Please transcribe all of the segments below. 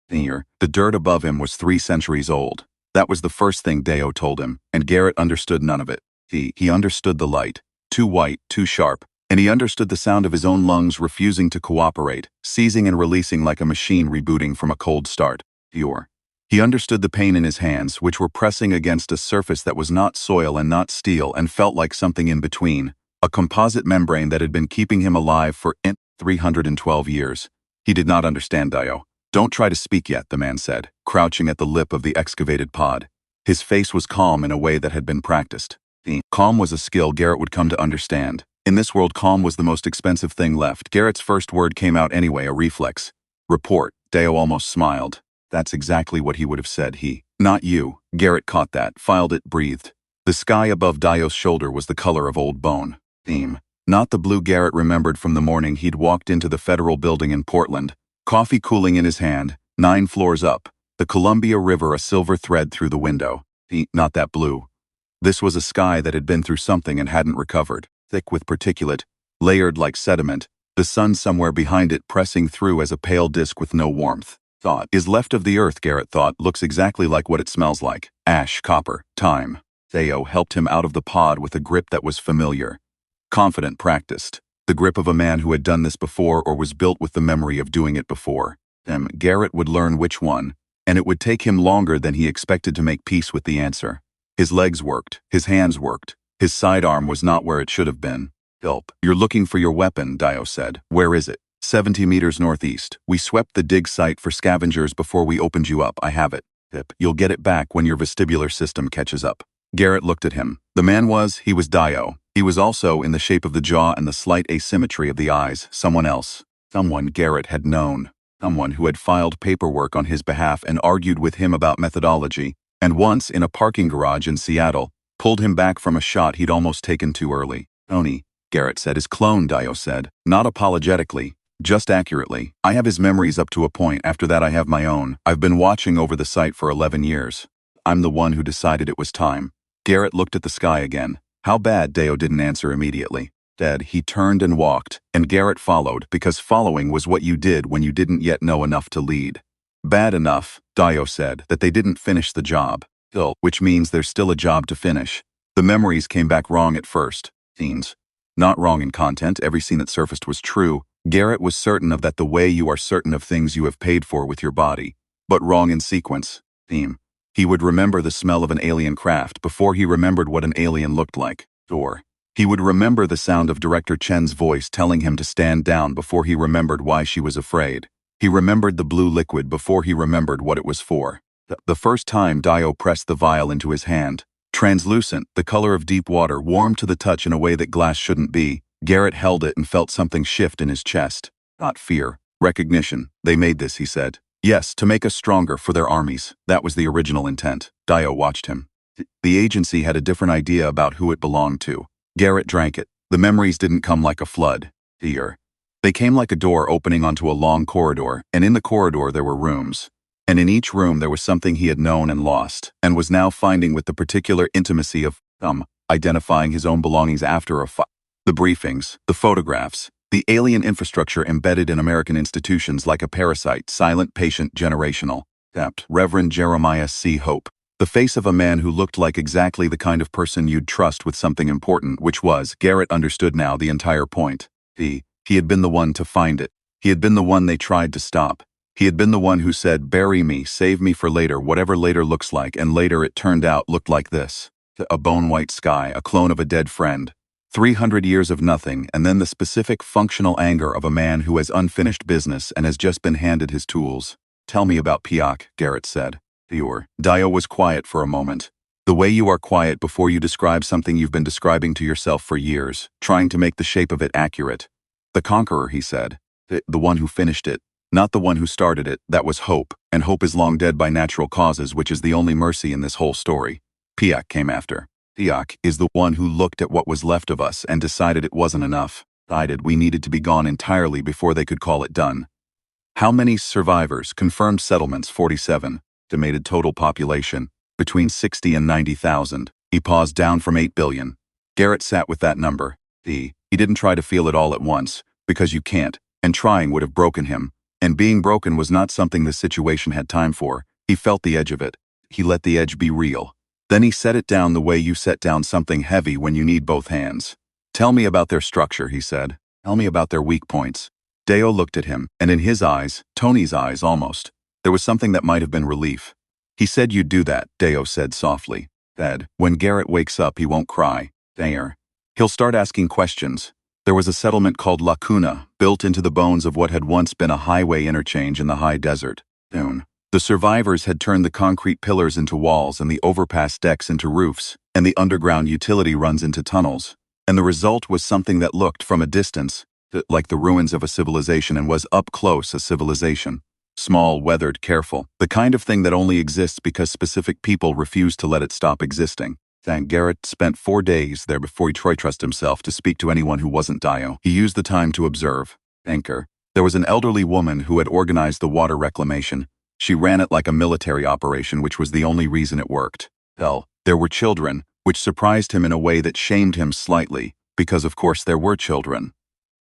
The dirt above him was 3 centuries old. That was the first thing Deo told him, and Garrett understood none of it. He understood the light, too white, too sharp, and he understood the sound of his own lungs refusing to cooperate, seizing and releasing like a machine rebooting from a cold start. He understood the pain in his hands, which were pressing against a surface that was not soil and not steel and felt like something in between, a composite membrane that had been keeping him alive for 312 years. He did not understand Dio. "Don't try to speak yet," the man said, crouching at the lip of the excavated pod. His face was calm in a way that had been practiced. Calm was a skill Garrett would come to understand. In this world, calm was the most expensive thing left. Garrett's first word came out anyway, a reflex. "Report." Deo almost smiled. That's exactly what he would have said. "Not you." Garrett caught that, filed it, breathed. The sky above Dio's shoulder was the color of old bone. Not the blue Garrett remembered from the morning he'd walked into the federal building in Portland, coffee cooling in his hand, 9 floors up, the Columbia River a silver thread through the window. Not that blue. This was a sky that had been through something and hadn't recovered, thick with particulate, layered like sediment, the sun somewhere behind it pressing through as a pale disk with no warmth. Thought is left of the earth, Garrett thought, looks exactly like what it smells like. Ash, copper, time. Theo helped him out of the pod with a grip that was familiar. Confident, practiced. The grip of a man who had done this before or was built with the memory of doing it before. Garrett would learn which one, and it would take him longer than he expected to make peace with the answer. His legs worked, his hands worked, his sidearm was not where it should have been. "Help. You're looking for your weapon," Dio said. "Where is it?" 70 meters northeast. We swept the dig site for scavengers before we opened you up. I have it. You'll get it back when your vestibular system catches up. Garrett looked at him. The man he was Dio. He was also, in the shape of the jaw and the slight asymmetry of the eyes, someone else. Someone Garrett had known. Someone who had filed paperwork on his behalf and argued with him about methodology, and once, in a parking garage in Seattle, pulled him back from a shot he'd almost taken too early. "Tony," Garrett said. "His clone," Dio said. Not apologetically, just accurately. "I have his memories up to a point. After that I have my own. I've been watching over the site for 11 years. I'm the one who decided it was time." Garrett looked at the sky again. "How bad?" Dio didn't answer immediately. Dead. He turned and walked, and Garrett followed, because following was what you did when you didn't yet know enough to lead. "Bad enough," Dio said, "that they didn't finish the job. Still, which means there's still a job to finish. The memories came back wrong at first. Scenes. Not wrong in content, every scene that surfaced was true. Garrett was certain of that the way you are certain of things you have paid for with your body. But wrong in sequence. Theme. He would remember the smell of an alien craft before he remembered what an alien looked like. Or he would remember the sound of Director Chen's voice telling him to stand down before he remembered why she was afraid. He remembered the blue liquid before he remembered what it was for. The first time Dio pressed the vial into his hand, translucent, the color of deep water, warm to the touch in a way that glass shouldn't be, Garrett held it and felt something shift in his chest. Not fear, recognition. "They made this," he said. "Yes, to make us stronger for their armies. That was the original intent." Dio watched him. The agency had a different idea about who it belonged to. Garrett drank it. The memories didn't come like a flood. They came like a door opening onto a long corridor, and in the corridor there were rooms. And in each room there was something he had known and lost, and was now finding with the particular intimacy of, identifying his own belongings after a fight. The briefings, the photographs, the alien infrastructure embedded in American institutions like a parasite, silent, patient, generational. Reverend Jeremiah C. Hope. The face of a man who looked like exactly the kind of person you'd trust with something important, which was, Garrett understood now, the entire point. He had been the one to find it. He had been the one they tried to stop. He had been the one who said, "Bury me, save me for later, whatever later looks like," and later it turned out looked like this. A bone-white sky, a clone of a dead friend. 300 years of nothing, and then the specific functional anger of a man who has unfinished business and has just been handed his tools. "Tell me about Piak," Garrett said. Dio was quiet for a moment. "The way you are quiet before you describe something you've been describing to yourself for years, trying to make the shape of it accurate." "The conqueror," he said. The one who finished it. Not the one who started it. That was Hope, and Hope is long dead by natural causes, which is the only mercy in this whole story. Piak came after. Piak is the one who looked at what was left of us and decided it wasn't enough. Decided we needed to be gone entirely before they could call it done. How many survivors? Confirmed settlements, 47. Estimated total population, between 60 and 90,000. He paused. Down from 8 billion. Garrett sat with that number. He didn't try to feel it all at once, because you can't, and trying would have broken him. And being broken was not something the situation had time for. He felt the edge of it. He let the edge be real. Then he set it down the way you set down something heavy when you need both hands. Tell me about their structure, he said. Tell me about their weak points. Deo looked at him, and in his eyes, Tony's eyes almost, there was something that might have been relief. He said you'd do that, Deo said softly. That, when Garrett wakes up, he won't cry. There. He'll start asking questions. There was a settlement called La Cuna, built into the bones of what had once been a highway interchange in the high desert. Soon. The survivors had turned the concrete pillars into walls and the overpass decks into roofs, and the underground utility runs into tunnels. And the result was something that looked, from a distance, like the ruins of a civilization and was up close a civilization. Small, weathered, careful. The kind of thing that only exists because specific people refuse to let it stop existing. Garrett spent 4 days there before he trusted himself to speak to anyone who wasn't Dio. He used the time to observe. Anchor. There was an elderly woman who had organized the water reclamation. She ran it like a military operation, which was the only reason it worked. Hell, there were children, which surprised him in a way that shamed him slightly, because of course there were children.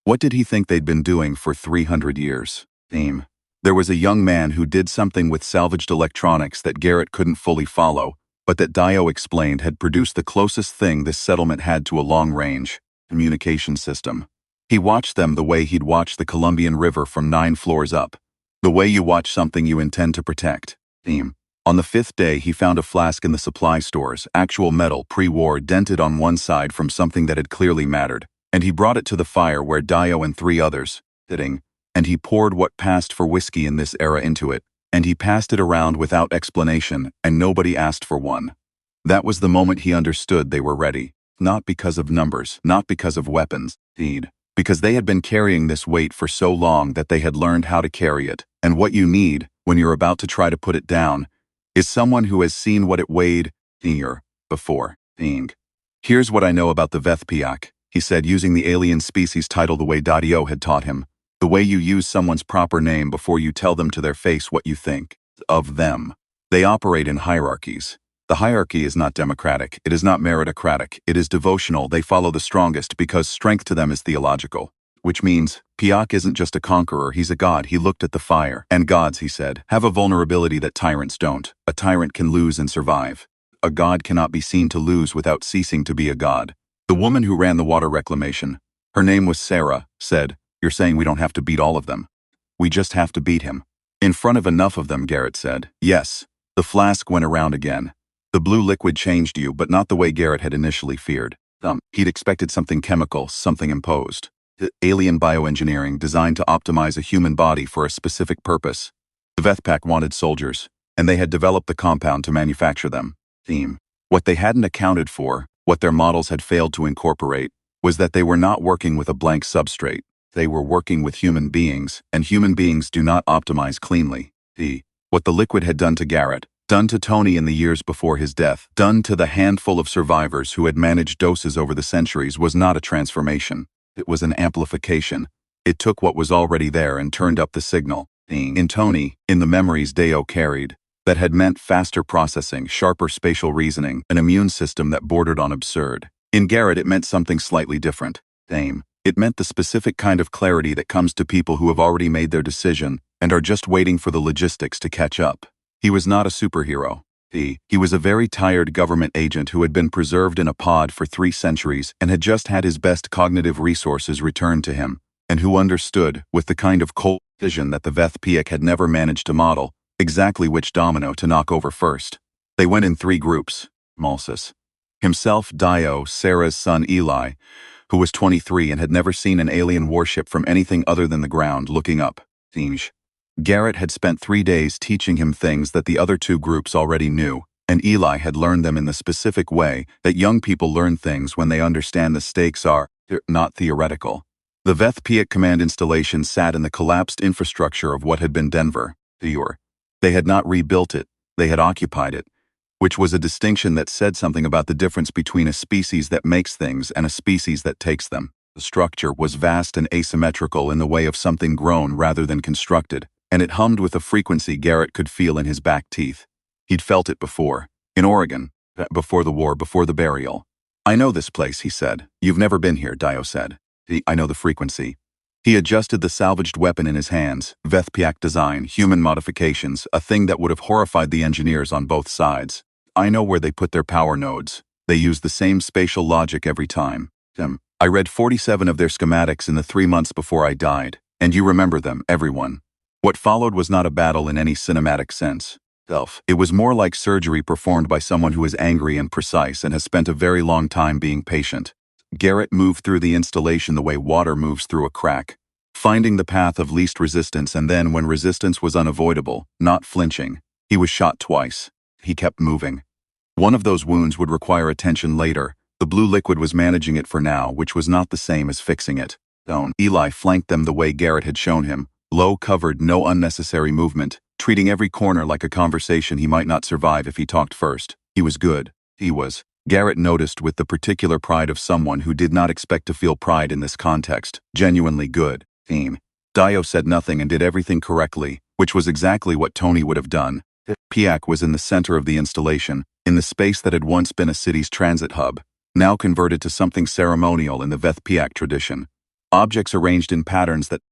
What did he think they'd been doing for 300 years? Theme. There was a young man who did something with salvaged electronics that Garrett couldn't fully follow, but that Dio explained had produced the closest thing this settlement had to a long-range communication system. He watched them the way he'd watch the Colombian River from 9 floors up. The way you watch something you intend to protect. Theme. On the 5th day, he found a flask in the supply stores, actual metal, pre-war, dented on one side from something that had clearly mattered, and he brought it to the fire where Dio and 3 others, sitting, and he poured what passed for whiskey in this era into it, and he passed it around without explanation, and nobody asked for one. That was the moment he understood they were ready, not because of numbers, not because of weapons, indeed. Because they had been carrying this weight for so long that they had learned how to carry it, and what you need, when you're about to try to put it down, is someone who has seen what it weighed before. Here's what I know about the Vethpiak, he said, using the alien species title the way Dario had taught him, the way you use someone's proper name before you tell them to their face what you think of them. They operate in hierarchies. The hierarchy is not democratic, it is not meritocratic, it is devotional. They follow the strongest because strength to them is theological. Which means, Piak isn't just a conqueror, he's a god. He looked at the fire. And gods, he said, have a vulnerability that tyrants don't. A tyrant can lose and survive. A god cannot be seen to lose without ceasing to be a god. The woman who ran the water reclamation, her name was Sarah, said, "You're saying we don't have to beat all of them. We just have to beat him." In front of enough of them, Garrett said. Yes. The flask went around again. The blue liquid changed you, but not the way Garrett had initially feared. He'd expected something chemical, something imposed. Alien bioengineering designed to optimize a human body for a specific purpose. The Vethpak wanted soldiers, and they had developed the compound to manufacture them. Theme. What they hadn't accounted for, what their models had failed to incorporate, was that they were not working with a blank substrate. They were working with human beings, and human beings do not optimize cleanly. What the liquid had done to Garrett, done to Tony in the years before his death, done to the handful of survivors who had managed doses over the centuries was not a transformation. It was an amplification. It took what was already there and turned up the signal. In Tony, in the memories Deo carried, that had meant faster processing, sharper spatial reasoning, an immune system that bordered on absurd. In Garrett, it meant something slightly different. It meant the specific kind of clarity that comes to people who have already made their decision and are just waiting for the logistics to catch up. He was not a superhero. He was a very tired government agent who had been preserved in a pod for 3 centuries and had just had his best cognitive resources returned to him, and who understood, with the kind of cold vision that the Vethpiak had never managed to model, exactly which domino to knock over first. They went in 3 groups. Malsus. Himself, Dio, Sarah's son Eli, who was 23 and had never seen an alien warship from anything other than the ground, looking up. Garrett had spent 3 days teaching him things that the other 2 groups already knew, and Eli had learned them in the specific way that young people learn things when they understand the stakes are not theoretical. The Vethpiak command installation sat in the collapsed infrastructure of what had been Denver. They had not rebuilt it, they had occupied it, which was a distinction that said something about the difference between a species that makes things and a species that takes them. The structure was vast and asymmetrical in the way of something grown rather than constructed, and it hummed with a frequency Garrett could feel in his back teeth. He'd felt it before, in Oregon, before the war, before the burial. "I know this place," he said. "You've never been here," Dio said. "I know the frequency." He adjusted the salvaged weapon in his hands, Vethpiak design, human modifications, a thing that would have horrified the engineers on both sides. I know where they put their power nodes. They use the same spatial logic every time. I read 47 of their schematics in the 3 months before I died, and you remember them, everyone. What followed was not a battle in any cinematic sense. It was more like surgery performed by someone who is angry and precise and has spent a very long time being patient. Garrett moved through the installation the way water moves through a crack, finding the path of least resistance, and then when resistance was unavoidable, not flinching, he was shot twice. He kept moving. One of those wounds would require attention later. The blue liquid was managing it for now, which was not the same as fixing it. Eli flanked them the way Garrett had shown him, low covered, no unnecessary movement, treating every corner like a conversation he might not survive if he talked first. He was good. Garrett noticed with the particular pride of someone who did not expect to feel pride in this context, genuinely good. Dio said nothing and did everything correctly, which was exactly what Tony would have done. Piak was in the center of the installation, in the space that had once been a city's transit hub, now converted to something ceremonial in the Vethpiak tradition. Objects arranged in patterns that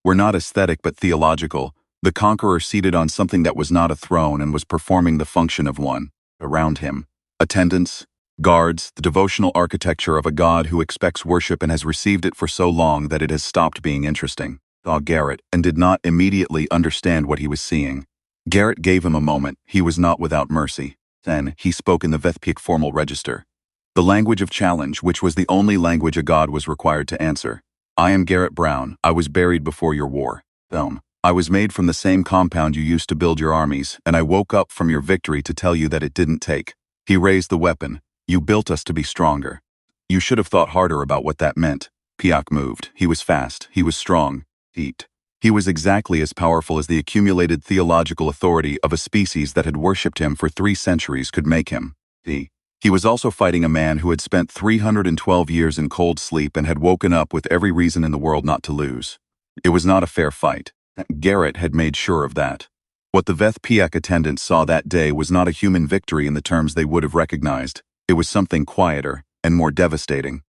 were not aesthetic but theological, the conqueror seated on something that was not a throne and was performing the function of one. Around him, attendants, guards, the devotional architecture of a god who expects worship and has received it for so long that it has stopped being interesting. Garrett, and did not immediately understand what he was seeing. Garrett gave him a moment. He was not without mercy. Then, he spoke in the Vethpiak formal register. The language of challenge, which was the only language a god was required to answer. I am Garrett Brown. I was buried before your war. I was made from the same compound you used to build your armies, and I woke up from your victory to tell you that it didn't take. He raised the weapon. You built us to be stronger. You should have thought harder about what that meant. Piak moved. He was fast. He was strong. He was exactly as powerful as the accumulated theological authority of a species that had worshipped him for 3 centuries could make him. He was also fighting a man who had spent 312 years in cold sleep and had woken up with every reason in the world not to lose. It was not a fair fight. Garrett had made sure of that. What the Vethpiak attendants saw that day was not a human victory in the terms they would have recognized. It was something quieter and more devastating.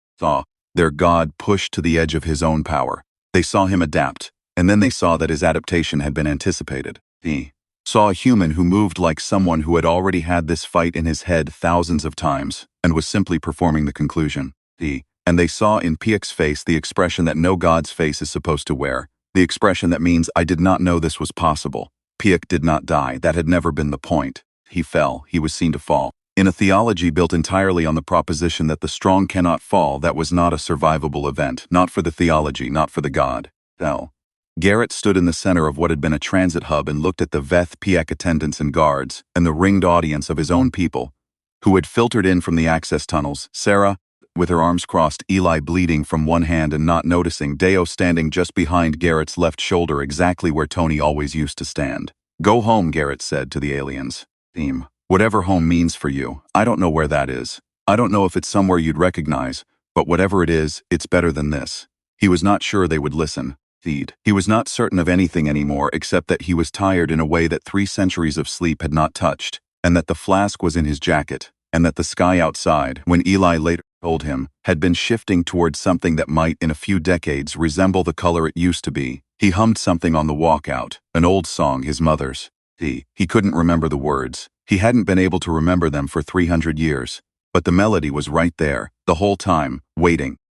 Their god pushed to the edge of his own power. They saw him adapt, and then they saw that his adaptation had been anticipated. He saw a human who moved like someone who had already had this fight in his head thousands of times, and was simply performing the conclusion. And they saw in Piak's face the expression that no god's face is supposed to wear, the expression that means I did not know this was possible. Piak did not die. That had never been the point. He fell. He was seen to fall. In a theology built entirely on the proposition that the strong cannot fall, that was not a survivable event, not for the theology, not for the god. Garrett stood in the center of what had been a transit hub and looked at the Vethpiak attendants and guards, and the ringed audience of his own people, who had filtered in from the access tunnels. Sarah, with her arms crossed, Eli bleeding from one hand and not noticing, Deo standing just behind Garrett's left shoulder, exactly where Tony always used to stand. Go home, Garrett said to the aliens. Whatever home means for you, I don't know where that is. I don't know if it's somewhere you'd recognize, but whatever it is, it's better than this. He was not sure they would listen. He was not certain of anything anymore except that he was tired in a way that 3 centuries of sleep had not touched, and that the flask was in his jacket, and that the sky outside, when Eli later told him, had been shifting towards something that might, in a few decades, resemble the color it used to be. He hummed something on the walk out, an old song, his mother's. He couldn't remember the words. He hadn't been able to remember them for 300 years. But the melody was right there, the whole time, waiting.